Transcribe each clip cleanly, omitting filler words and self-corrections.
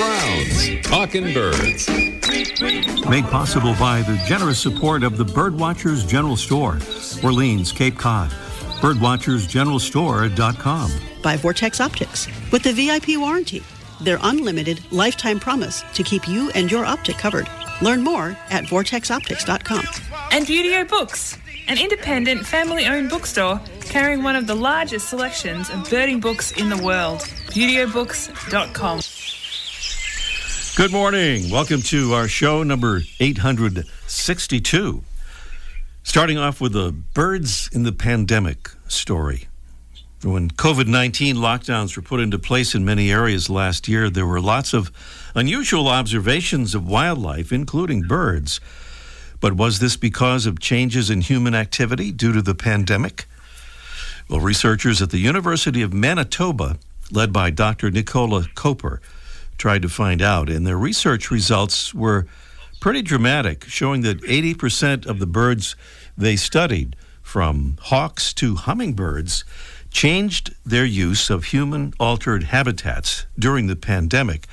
grounds, talking birds. Made possible by the generous support of the Birdwatchers General Store, Orleans, Cape Cod. Birdwatchersgeneralstore.com. By Vortex Optics with the VIP warranty, their unlimited lifetime promise to keep you and your optic covered. Learn more at vortexoptics.com. And Beautyo Books, an independent family-owned bookstore carrying one of the largest selections of birding books in the world. BeautyBooks.com. Good morning. Welcome to our show number 862. Starting off with the birds in the pandemic story. When COVID-19 lockdowns were put into place in many areas last year, there were lots of unusual observations of wildlife, including birds. But was this because of changes in human activity due to the pandemic? Well, researchers at the University of Manitoba, led by Dr. Nicola Koper, tried to find out, and their research results were pretty dramatic, showing that 80% of the birds they studied, from hawks to hummingbirds, changed their use of human-altered habitats during the pandemic,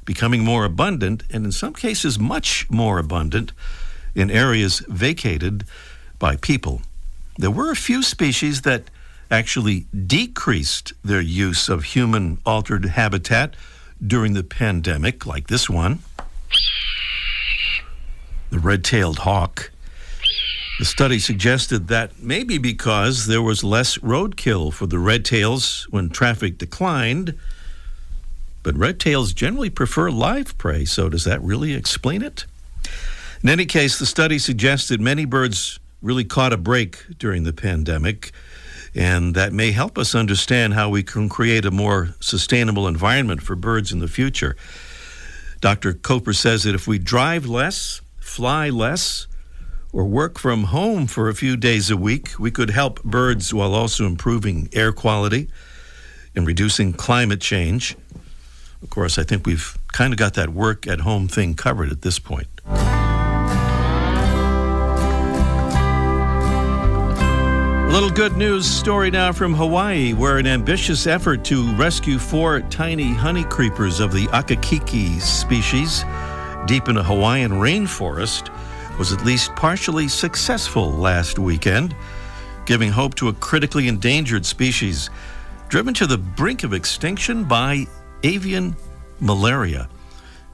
becoming more abundant, and in some cases much more abundant, in areas vacated by people. There were a few species that actually decreased their use of human-altered habitat during the pandemic, like this one, the red-tailed hawk. The study suggested that maybe because there was less roadkill for the red-tails when traffic declined, but red-tails generally prefer live prey, so does that really explain it? In any case, the study suggested many birds really caught a break during the pandemic, and that may help us understand how we can create a more sustainable environment for birds in the future. Dr. Koper says that if we drive less, fly less, or work from home for a few days a week, we could help birds while also improving air quality and reducing climate change. Of course, I think we've kind of got that work at home thing covered at this point. A little good news story now from Hawaii, where an ambitious effort to rescue 4 tiny honey creepers of the Akakiki species deep in a Hawaiian rainforest was at least partially successful last weekend, giving hope to a critically endangered species driven to the brink of extinction by avian malaria,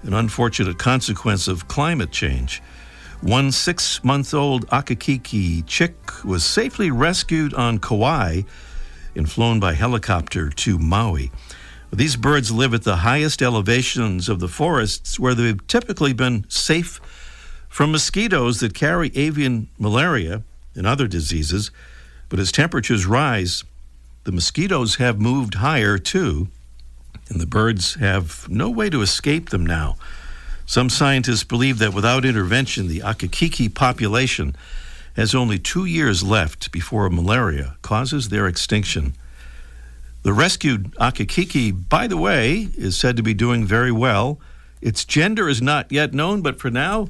an unfortunate consequence of climate change. One 6-month-old Akakiki chick was safely rescued on Kauai and flown by helicopter to Maui. These birds live at the highest elevations of the forests, where they've typically been safe from mosquitoes that carry avian malaria and other diseases. But as temperatures rise, the mosquitoes have moved higher too, and the birds have no way to escape them now. Some scientists believe that without intervention, the Akakiki population has only 2 years left before malaria causes their extinction. The rescued Akakiki, by the way, is said to be doing very well. Its gender is not yet known, but for now,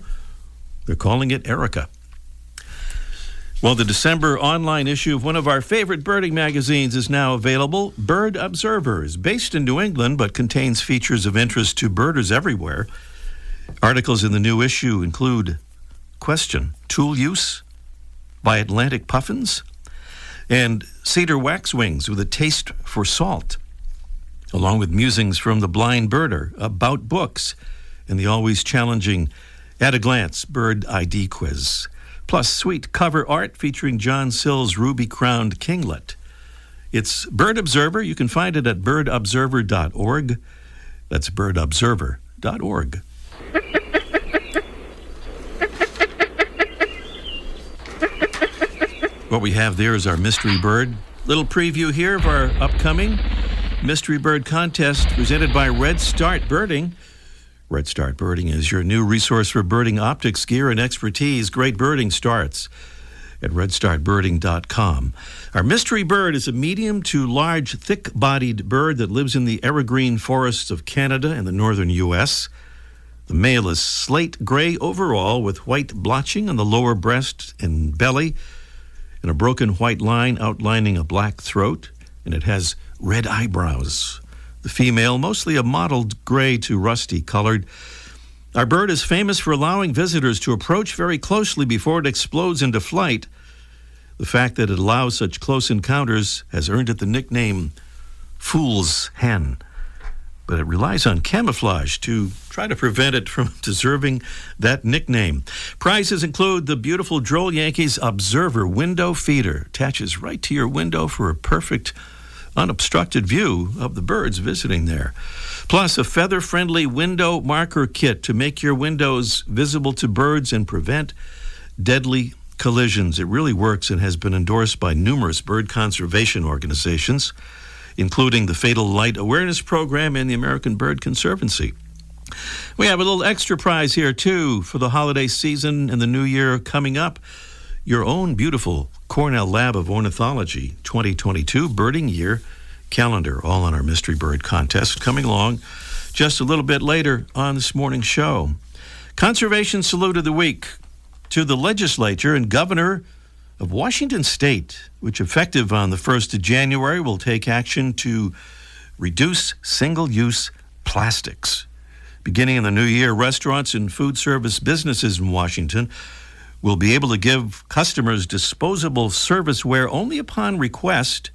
they're calling it Erica. Well, the December online issue of one of our favorite birding magazines is now available. Bird Observer is based in New England, but contains features of interest to birders everywhere. Articles in the new issue include question, tool use by Atlantic puffins, and cedar waxwings with a taste for salt, along with musings from the blind birder about books and the always challenging At a Glance Bird ID quiz, plus sweet cover art featuring John Sill's ruby-crowned kinglet. It's Bird Observer. You can find it at birdobserver.org. That's birdobserver.org. What we have there is our mystery bird. Little preview here of our upcoming mystery bird contest presented by Red Start Birding. Red Start Birding is your new resource for birding optics, gear, and expertise. Great birding starts at redstartbirding.com. Our mystery bird is a medium to large, thick-bodied bird that lives in the evergreen forests of Canada and the northern U.S. The male is slate gray overall with white blotching on the lower breast and belly and a broken white line outlining a black throat, and it has red eyebrows. The female, mostly a mottled gray to rusty colored. Our bird is famous for allowing visitors to approach very closely before it explodes into flight. The fact that it allows such close encounters has earned it the nickname Fool's Hen. But it relies on camouflage to try to prevent it from deserving that nickname. Prizes include the beautiful Droll Yankees Observer window feeder. Attaches right to your window for a perfect, unobstructed view of the birds visiting there. Plus, a feather-friendly window marker kit to make your windows visible to birds and prevent deadly collisions. It really works and has been endorsed by numerous bird conservation organizations, including the Fatal Light Awareness Program and the American Bird Conservancy. We have a little extra prize here, too, for the holiday season and the new year coming up. Your own beautiful Cornell Lab of Ornithology 2022 Birding Year calendar, all on our Mystery Bird Contest, coming along just a little bit later on this morning's show. Conservation Salute of the Week to the legislature and governor of Washington State, which effective on the 1st of January will take action to reduce single-use plastics. Beginning in the new year, restaurants and food service businesses in Washington will be able to give customers disposable serviceware only upon request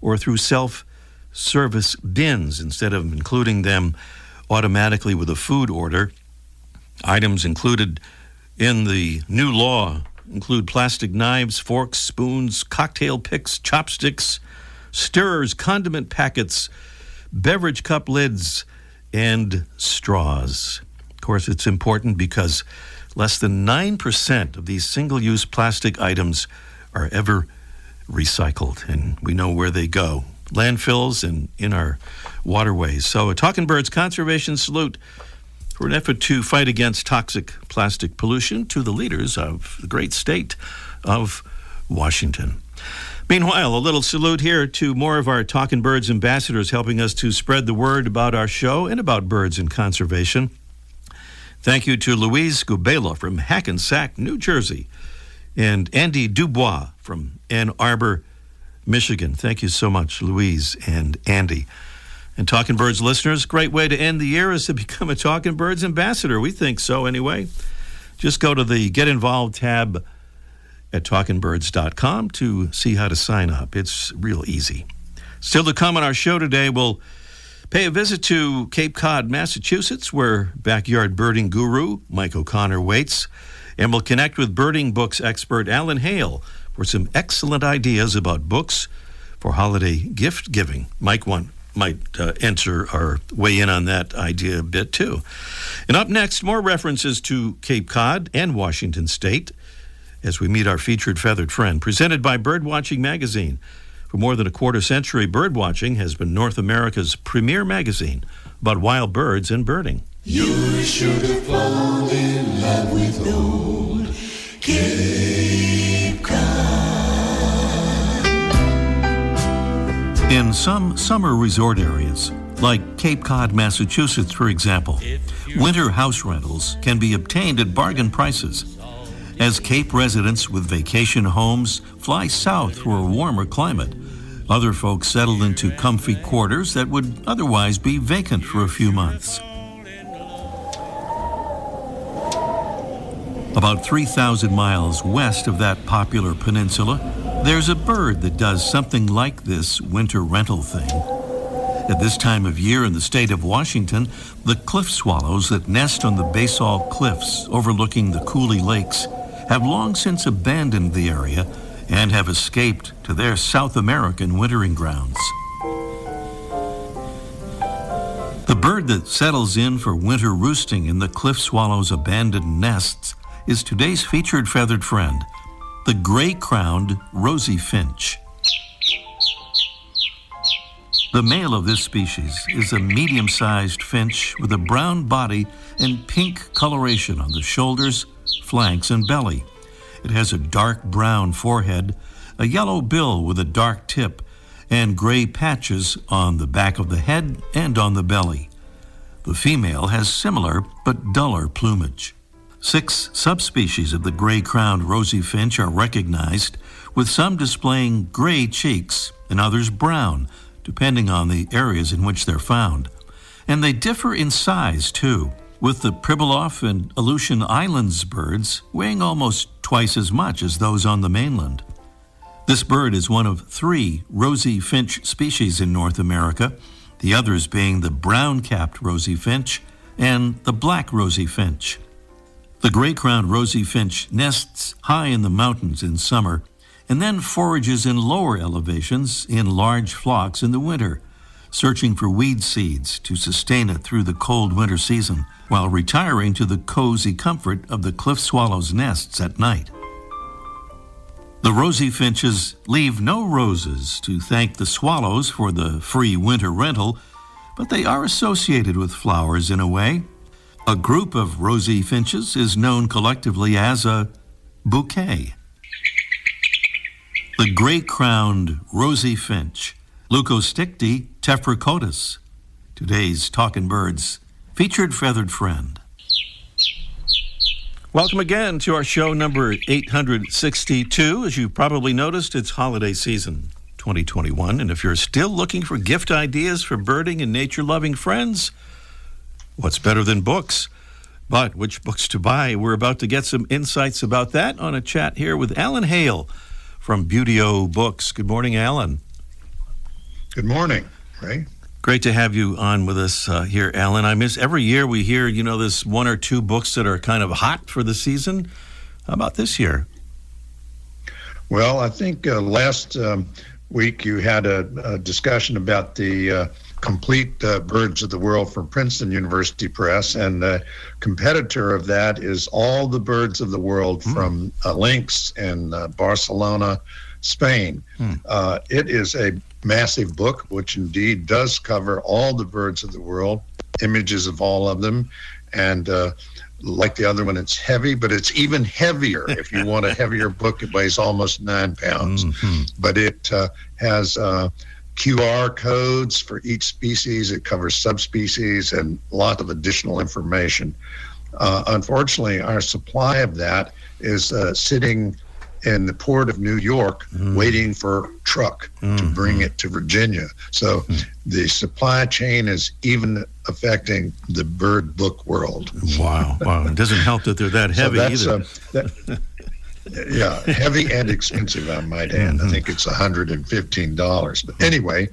or through self-service bins instead of including them automatically with a food order. Items included in the new law include plastic knives, forks, spoons, cocktail picks, chopsticks, stirrers, condiment packets, beverage cup lids, and straws. Of course, it's important because less than 9% of these single-use plastic items are ever recycled, and we know where they go. Landfills and in our waterways. So a Talking Birds Conservation Salute for an effort to fight against toxic plastic pollution to the leaders of the great state of Washington. Meanwhile, a little salute here to more of our Talking Birds ambassadors helping us to spread the word about our show and about birds and conservation. Thank you to Louise Gubela from Hackensack, New Jersey, and Andy Dubois from Ann Arbor, Michigan. Thank you so much, Louise and Andy. And Talking Birds listeners, great way to end the year is to become a Talking Birds ambassador. We think so anyway. Just go to the Get Involved tab at talkingbirds.com to see how to sign up. It's real easy. Still to come on our show today, we'll pay a visit to Cape Cod, Massachusetts, where backyard birding guru Mike O'Connor waits. And we'll connect with birding books expert Alan Hale for some excellent ideas about books for holiday gift giving. Mike might enter or weigh in on that idea a bit too. And up next, more references to Cape Cod and Washington State as we meet our featured feathered friend, presented by Birdwatching Magazine. For more than a quarter century, Birdwatching has been North America's premier magazine about wild birds and birding. You should have fallen in love with old Cape Cod. In some summer resort areas, like Cape Cod, Massachusetts, for example, winter house rentals can be obtained at bargain prices. As Cape residents with vacation homes fly south for a warmer climate, other folks settle into comfy quarters that would otherwise be vacant for a few months. About 3,000 miles west of that popular peninsula, there's a bird that does something like this winter rental thing. At this time of year in the state of Washington, the cliff swallows that nest on the basalt cliffs overlooking the Cooley Lakes have long since abandoned the area and have escaped to their South American wintering grounds. The bird that settles in for winter roosting in the cliff swallow's abandoned nests is today's featured feathered friend, the gray-crowned rosy finch. The male of this species is a medium-sized finch with a brown body and pink coloration on the shoulders, flanks, and belly. It has a dark brown forehead, a yellow bill with a dark tip, and gray patches on the back of the head and on the belly. The female has similar but duller plumage. 6 subspecies of the gray-crowned rosy finch are recognized, with some displaying gray cheeks and others brown, depending on the areas in which they're found. And they differ in size, too, with the Pribilof and Aleutian Islands birds weighing almost twice as much as those on the mainland. This bird is one of 3 rosy finch species in North America, the others being the brown-capped rosy finch and the black rosy finch. The gray-crowned rosy finch nests high in the mountains in summer and then forages in lower elevations in large flocks in the winter, searching for weed seeds to sustain it through the cold winter season, while retiring to the cozy comfort of the cliff swallow's nests at night. The rosy finches leave no roses to thank the swallows for the free winter rental, but they are associated with flowers in a way. A group of rosy finches is known collectively as a bouquet. The gray-crowned rosy finch, Leucosticte tephrocotis, today's Talkin' Birds featured feathered friend. Welcome again to our show number 862. As you probably noticed, it's holiday season 2021, and if you're still looking for gift ideas for birding and nature-loving friends, what's better than books? But which books to buy? We're about to get some insights about that on a chat here with Alan Hale from Beautyo Books. Good morning, Alan. Good morning, Ray. Great to have you on with us here, Alan. Every year we hear, there's 1 or 2 books that are kind of hot for the season. How about this year? Well, I think last week you had a discussion about the complete Birds of the World from Princeton University Press, and the competitor of that is All the Birds of the World from Lynx in Barcelona, Spain. It is a massive book, which indeed does cover all the birds of the world, images of all of them, and like the other one, it's heavy, but it's even heavier. If you want a heavier book, it weighs almost 9 pounds. But it has QR codes for each species. It covers subspecies and a lot of additional information. Unfortunately, our supply of that is sitting in the port of New York, waiting for truck to bring it to Virginia. So the supply chain is even affecting the bird book world. Wow. It doesn't help that they're that heavy either. Yeah, heavy and expensive, I might add. I think it's $115. But anyway,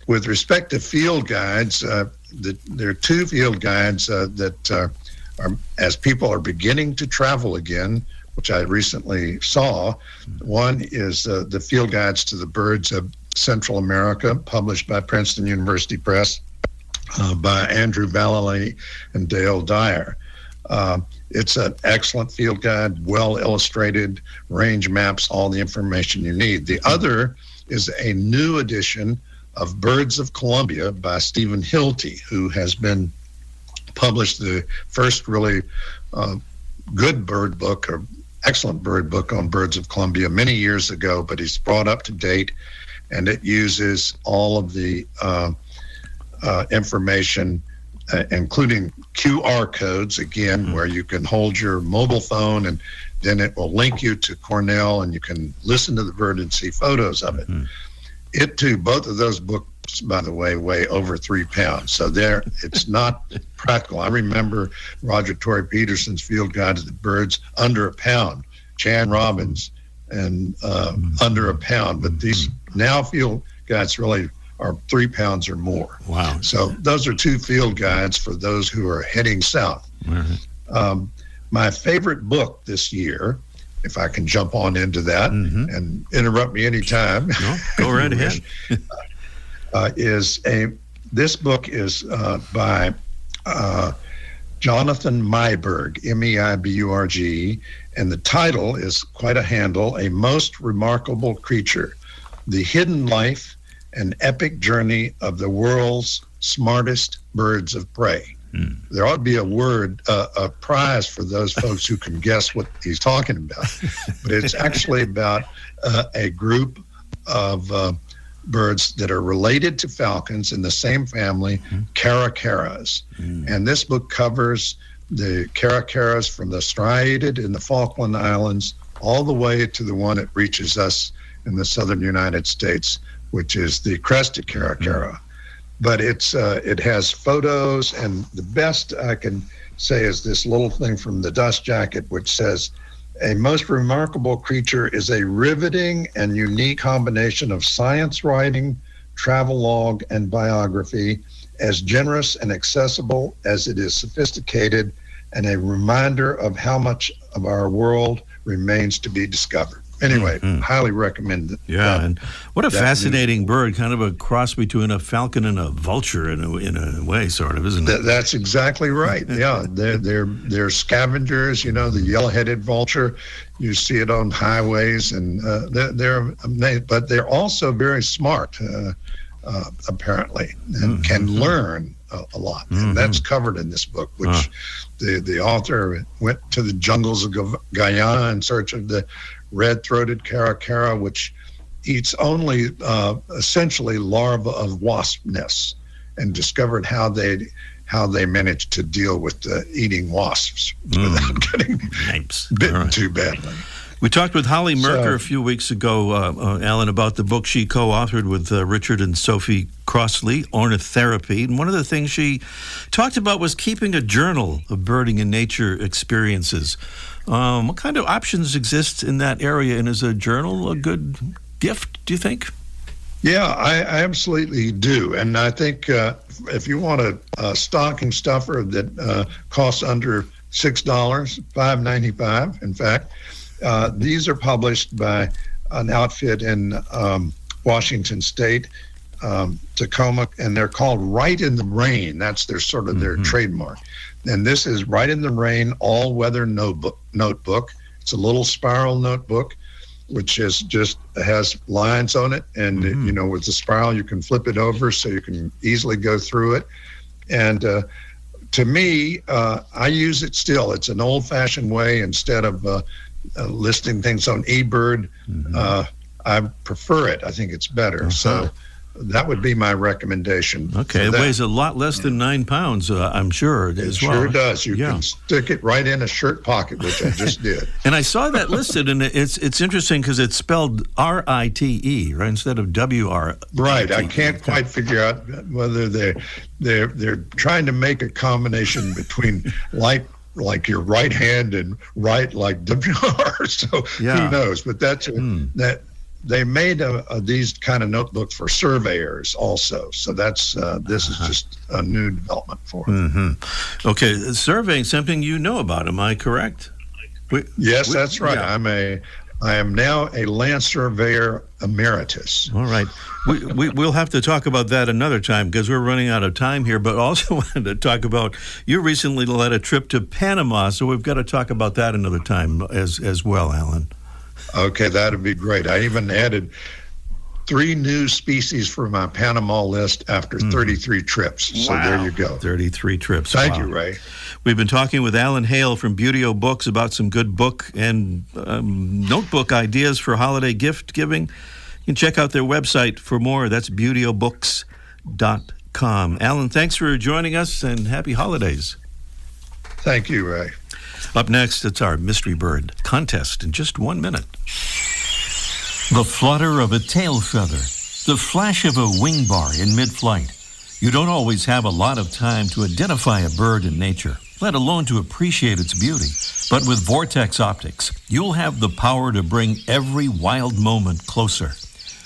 with respect to field guides, there are 2 field guides that are, as people are beginning to travel again, which I recently saw. One is the Field Guides to the Birds of Central America, published by Princeton University Press by Andrew Vallely and Dale Dyer. It's an excellent field guide, well illustrated, range maps, all the information you need. The other is a new edition of Birds of Columbia by Stephen Hilty, who has been published the first really good bird book, or excellent bird book on Birds of Columbia many years ago, but he's brought up to date, and it uses all of the information, including QR codes, again, where you can hold your mobile phone and then it will link you to Cornell and you can listen to the bird and see photos of it. It too, both of those books, by the way, weigh over 3 pounds. So it's not practical. I remember Roger Torrey Peterson's Field Guide to the Birds, under a pound. Chan Robbins, and under a pound. But these now field guides really are 3 pounds or more. Wow. So those are 2 field guides for those who are heading south. My favorite book this year, if I can jump on into that and interrupt me anytime. No, go right ahead. This book is by Jonathan Meiburg, M-E-I-B-U-R-G, and the title is quite a handle, A Most Remarkable Creature, The Hidden Life and Epic Journey of the World's Smartest Birds of Prey. There ought to be a prize for those folks who can guess what he's talking about. But it's actually about a group of birds that are related to falcons in the same family, caracaras. And this book covers the caracaras from the striated in the Falkland Islands all the way to the one that reaches us in the southern United States, which is the crested caracara. But it has photos, and the best I can say is this little thing from the dust jacket, which says, "A most remarkable creature is a riveting and unique combination of science writing, travelogue, and biography, as generous and accessible as it is sophisticated, and a reminder of how much of our world remains to be discovered." Anyway, highly recommend it. Yeah, and what a fascinating bird, kind of a cross between a falcon and a vulture in a way, sort of, isn't it? That's exactly right. Yeah, they're scavengers. The yellow-headed vulture. You see it on highways, and they're amazing, but they're also very smart, apparently, and can learn a lot. And that's covered in this book, which the author went to the jungles of Guyana in search of the red-throated caracara, which eats only essentially larvae of wasp nests, and discovered how they managed to deal with eating wasps without getting bitten too badly. We talked with Holly Merker a few weeks ago, Alan, about the book she co-authored with Richard and Sophie Crossley, Ornithotherapy. And one of the things she talked about was keeping a journal of birding and nature experiences. What kind of options exist in that area? And is a journal a good gift, do you think? Yeah, I absolutely do. And I think if you want a stocking stuffer that costs under $6, $5.95, in fact, these are published by an outfit in Washington State, Tacoma, and they're called Right in the Rain. That's their sort of their trademark. And this is Right in the Rain all-weather notebook. It's a little spiral notebook, which is just has lines on it, and with the spiral you can flip it over so you can easily go through it. And to me, I use it still. It's an old-fashioned way. Instead of listing things on eBird, I prefer it. I think it's better. So that would be my recommendation. Okay, it weighs a lot less than 9 pounds, I'm sure. It sure does. You can stick it right in a shirt pocket, which I just did. And I saw that listed, and it's interesting because it's spelled R-I-T-E, right, instead of W-R. Right. I can't quite figure out whether they're trying to make a combination between like your right hand and right like WR. So who knows? But that's that. They made these kind of notebooks for surveyors also. So that's this is just a new development for them. Okay, surveying, something you know about, am I correct? Yes, that's right. Yeah. I am now a land surveyor emeritus. All right. We'll have to talk about that another time because we're running out of time here, but also wanted to talk about, you recently led a trip to Panama, so we've got to talk about that another time as well, Alan. Okay, that'd be great. I even added 3 new species for my Panama list after 33 trips. So there you go. 33 trips. Thank you, Ray. We've been talking with Alan Hale from Beautyo Books about some good book and notebook ideas for holiday gift giving. You can check out their website for more. That's beautyobooks.com. Alan, thanks for joining us, and happy holidays. Thank you, Ray. Up next, it's our Mystery Bird contest in just 1 minute. The flutter of a tail feather, the flash of a wing bar in mid-flight. You don't always have a lot of time to identify a bird in nature, let alone to appreciate its beauty. But with Vortex Optics, you'll have the power to bring every wild moment closer.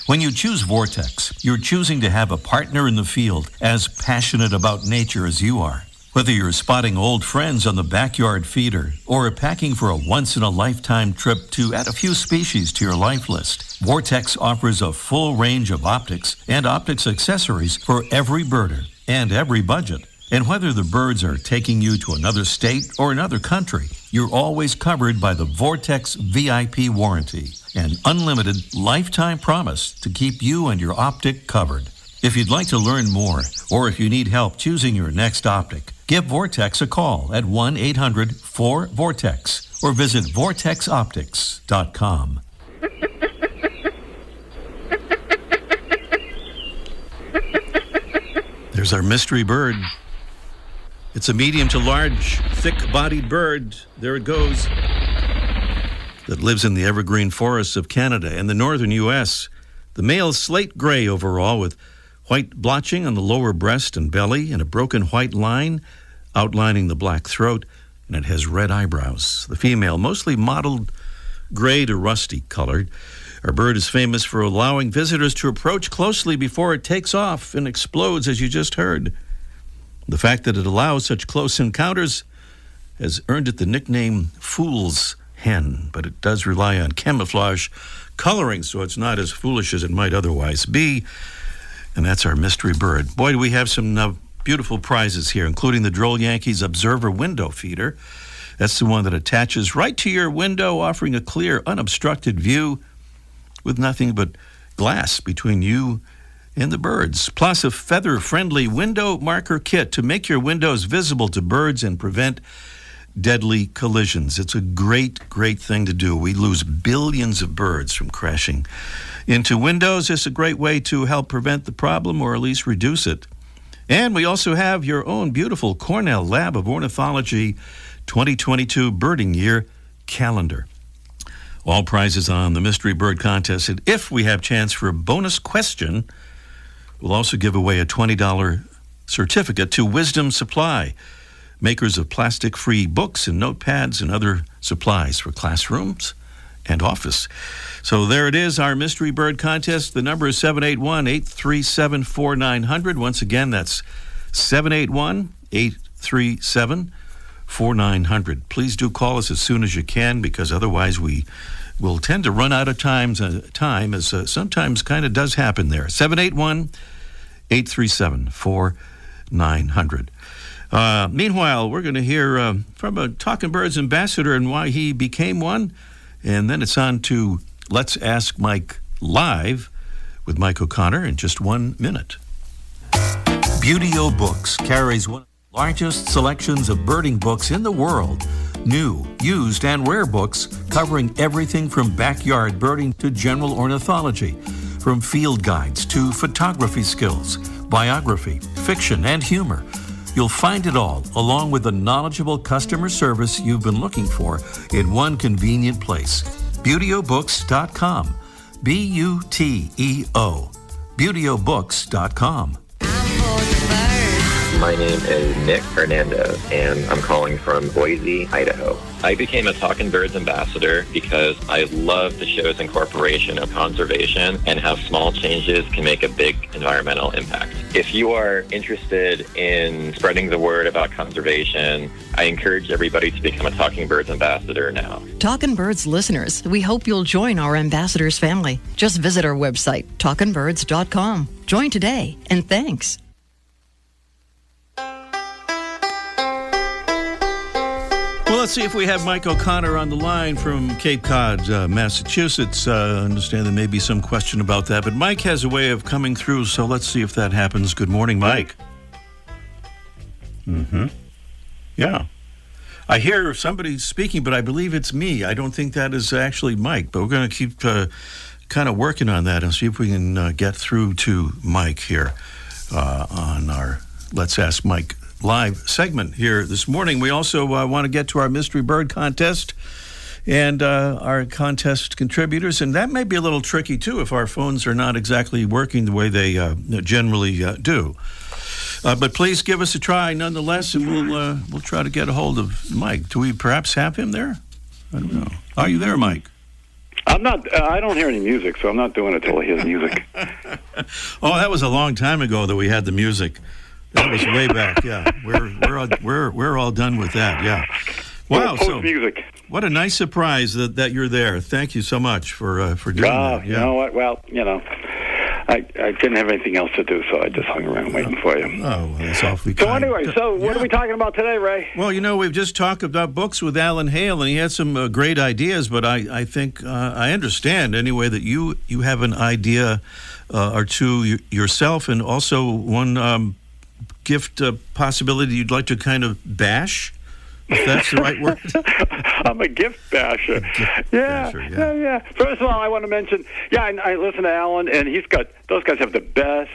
When you choose Vortex, you're choosing to have a partner in the field as passionate about nature as you are. Whether you're spotting old friends on the backyard feeder or packing for a once-in-a-lifetime trip to add a few species to your life list, Vortex offers a full range of optics and optics accessories for every birder and every budget. And whether the birds are taking you to another state or another country, you're always covered by the Vortex VIP warranty, an unlimited lifetime promise to keep you and your optic covered. If you'd like to learn more, or if you need help choosing your next optic, give Vortex a call at 1-800-4VORTEX or visit vortexoptics.com. There's our mystery bird. It's a medium to large, thick-bodied bird. There it goes. That lives in the evergreen forests of Canada and the northern U.S. The male slate gray overall with white blotching on the lower breast and belly and a broken white line outlining the black throat, and it has red eyebrows. The female, mostly mottled gray to rusty colored. Our bird is famous for allowing visitors to approach closely before it takes off and explodes, as you just heard. The fact that it allows such close encounters has earned it the nickname Fool's Hen, but it does rely on camouflage coloring, so it's not as foolish as it might otherwise be. And that's our mystery bird. Boy, do we have some beautiful prizes here, including the Droll Yankees Observer Window Feeder. That's the one that attaches right to your window, offering a clear, unobstructed view with nothing but glass between you and the birds. Plus a feather-friendly window marker kit to make your windows visible to birds and prevent deadly collisions. It's a great, great thing to do. We lose billions of birds from crashing into windows. It's a great way to help prevent the problem or at least reduce it. And we also have your own beautiful Cornell Lab of Ornithology 2022 Birding Year calendar. All prizes on the Mystery Bird Contest. And if we have chance for a bonus question, we'll also give away a $20 certificate to Wisdom Supply, makers of plastic-free books and notepads and other supplies for classrooms and office. So there it is, our Mystery Bird Contest. The number is 781-837-4900. Once again, that's 781-837-4900. Please do call us as soon as you can, because otherwise we will tend to run out of time, as sometimes kind of does happen there. 781-837-4900. Meanwhile, we're going to hear from a Talking Birds ambassador and why he became one. And then it's on to Let's Ask Mike Live with Mike O'Connor in just 1 minute. Beautyo Books carries one of the largest selections of birding books in the world. New, used, and rare books covering everything from backyard birding to general ornithology, from field guides to photography skills, biography, fiction, and humor. You'll find it all, along with the knowledgeable customer service you've been looking for, in one convenient place. BeautyOBooks.com. B-U-T-E-O. BeautyOBooks.com. My name is Nick Hernandez, and I'm calling from Boise, Idaho. I became a Talkin' Birds ambassador because I love the show's incorporation of conservation and how small changes can make a big environmental impact. If you are interested in spreading the word about conservation, I encourage everybody to become a Talking Birds ambassador now. Talkin' Birds listeners, we hope you'll join our ambassadors family. Just visit our website, talkinbirds.com. Join today, and thanks. Well, let's see if we have Mike O'Connor on the line from Cape Cod, Massachusetts. I understand there may be some question about that, but Mike has a way of coming through, so let's see if that happens. Good morning, Mike. Yeah. I hear somebody speaking, but I believe it's me. I don't think that is actually Mike, but we're going to keep kind of working on that and see if we can get through to Mike here on our Let's Ask Mike Live segment here this morning. We also want to get to our Mystery Bird Contest and our contest contributors, and that may be a little tricky too if our phones are not exactly working the way they generally do. But please give us a try nonetheless, and we'll try to get a hold of Mike. Do we perhaps have him there? I don't know. Are you there, Mike? I'm not. I don't hear any music, so I'm not doing it till I hear the music. Oh, that was a long time ago that we had the music. That was way back. Yeah, we're all done with that. Yeah. Wow. So music. What a nice surprise that you're there. Thank you so much for doing that. Yeah. You know what? Well, I didn't have anything else to do, so I just hung around waiting for you. Oh, that's awfully kind. So anyway, what are we talking about today, Ray? Well, we've just talked about books with Alan Hale, and he had some great ideas, but I think I understand anyway that you have an idea or two yourself, and also one gift possibility you'd like to kind of bash, if that's the right word. I'm a gift basher. Yeah. First of all, I want to mention, I listen to Alan, and those guys have the best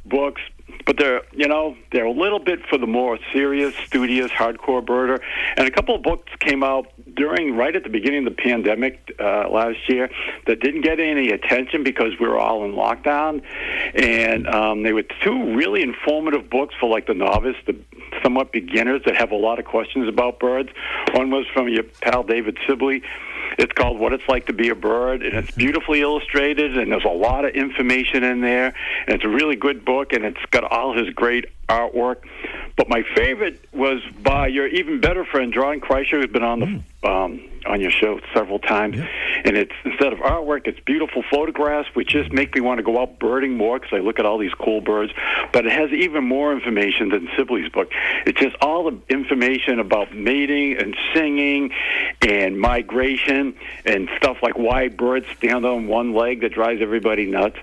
books, but they're a little bit for the more serious, studious, hardcore birder. And a couple of books came out right at the beginning of the pandemic last year that didn't get any attention because we were all in lockdown. And they were two really informative books for like the novice, the somewhat beginners that have a lot of questions about birds. One was from your pal David Sibley. It's called What It's Like to Be a Bird, and it's beautifully illustrated, and there's a lot of information in there, and it's a really good book, and it's got all his great artwork. But my favorite was by your even better friend, John Kreischer, who's been on on your show several times. Yeah. And it's, instead of artwork, it's beautiful photographs, which just make me want to go out birding more because I look at all these cool birds. But it has even more information than Sibley's book. It's just all the information about mating and singing and migration and stuff like why birds stand on one leg that drives everybody nuts.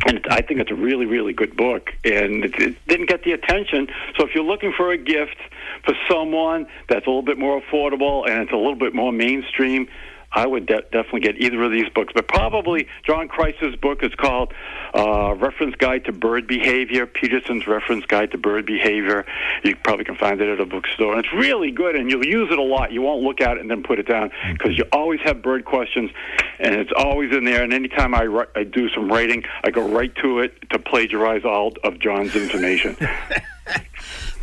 And I think it's a really, really good book. And it didn't get the attention. So if you're looking for a gift for someone that's a little bit more affordable and it's a little bit more mainstream, I would definitely get either of these books. But probably John Kreischer's book is called Reference Guide to Bird Behavior, Peterson's Reference Guide to Bird Behavior. You probably can find it at a bookstore. And it's really good, and you'll use it a lot. You won't look at it and then put it down because you always have bird questions, and it's always in there. And anytime I do some writing, I go right to it to plagiarize all of John's information.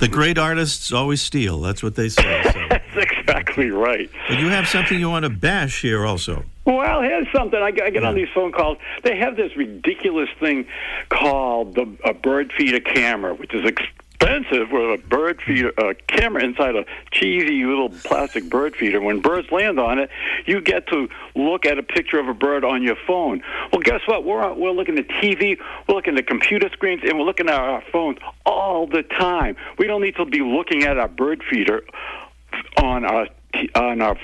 The great artists always steal. That's what they say. So. That's exactly right. But you have something you want to bash here also. Well, here's something. I get on these phone calls. They have this ridiculous thing called a bird feeder camera, which is expensive, with a bird feeder camera inside a cheesy little plastic bird feeder. When birds land on it, you get to look at a picture of a bird on your phone. Well, guess what? We're looking at TV, we're looking at computer screens, and we're looking at our phones all the time. We don't need to be looking at our bird feeder on our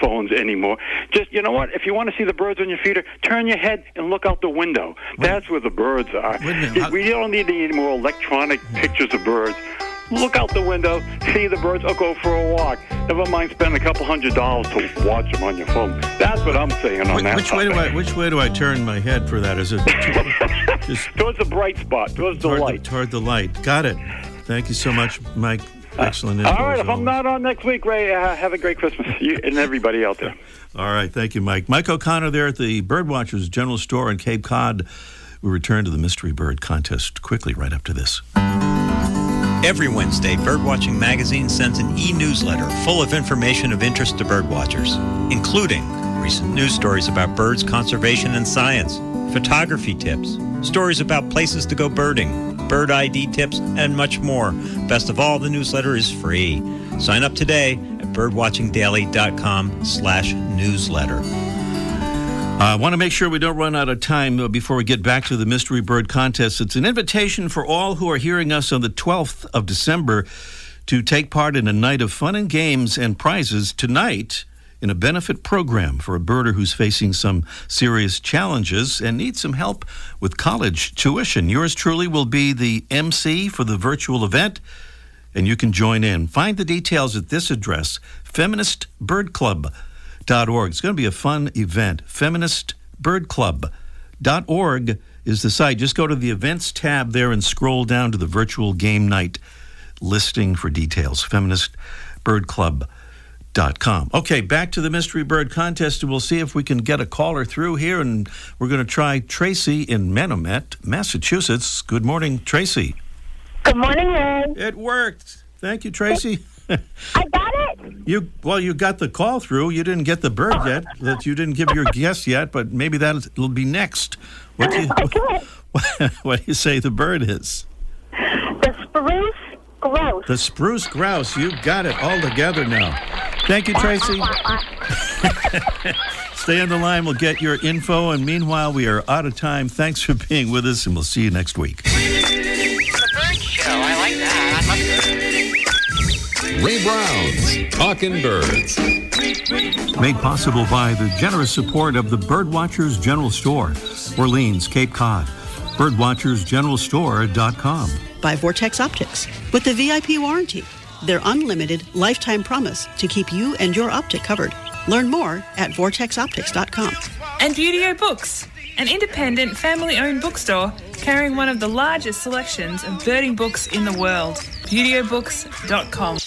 phones anymore. Just, you know what? If you want to see the birds on your feeder, turn your head and look out the window. That's where the birds are. We don't need any more electronic pictures of birds. Look out the window, see the birds, or go for a walk. Never mind spending a couple $100 to watch them on your phone. That's what I'm saying on that. Which way do I turn my head for that? Is it just towards the bright spot, towards the light? Toward the light. Got it. Thank you so much, Mike. Excellent info. All right, if I'm not on next week, Ray, have a great Christmas, you and everybody out there. All right, thank you, Mike. Mike O'Connor there at the Birdwatchers General Store in Cape Cod. We return to the Mystery Bird Contest quickly right after this. Every Wednesday, Birdwatching Magazine sends an e-newsletter full of information of interest to birdwatchers, including recent news stories about birds, conservation, and science, photography tips, stories about places to go birding, bird ID tips, and much more. Best of all, the newsletter is free. Sign up today at birdwatchingdaily.com/newsletter. I want to make sure we don't run out of time before we get back to the Mystery Bird Contest. It's an invitation for all who are hearing us on the 12th of December to take part in a night of fun and games and prizes tonight in a benefit program for a birder who's facing some serious challenges and needs some help with college tuition. Yours truly will be the MC for the virtual event, and you can join in. Find the details at this address, feministbirdclub.org. It's going to be a fun event. feministbirdclub.org is the site. Just go to the events tab there and scroll down to the virtual game night listing for details. feministbirdclub.com. Okay, back to the Mystery Bird Contest, and we'll see if we can get a caller through here, and we're going to try Tracy in Manomet, Massachusetts. Good morning, Tracy. Good morning, Ray. It worked. Thank you, Tracy. I got it. You got the call through. You didn't get the bird yet. That you didn't give your guess yet, but maybe that'll be next. What do you say the bird is? The spruce grouse. The spruce grouse. You got it all together now. Thank you, Tracy. Stay on the line. We'll get your info. And meanwhile, we are out of time. Thanks for being with us, and we'll see you next week. The bird show. I like that. I love it. Ray Brown's Talkin' Birds. Made possible by the generous support of the Birdwatchers General Store, Orleans, Cape Cod. Birdwatchersgeneralstore.com. By Vortex Optics. With the VIP warranty, their unlimited lifetime promise to keep you and your optic covered. Learn more at vortexoptics.com. And Beautyo Books, an independent family-owned bookstore carrying one of the largest selections of birding books in the world. Beautyobooks.com.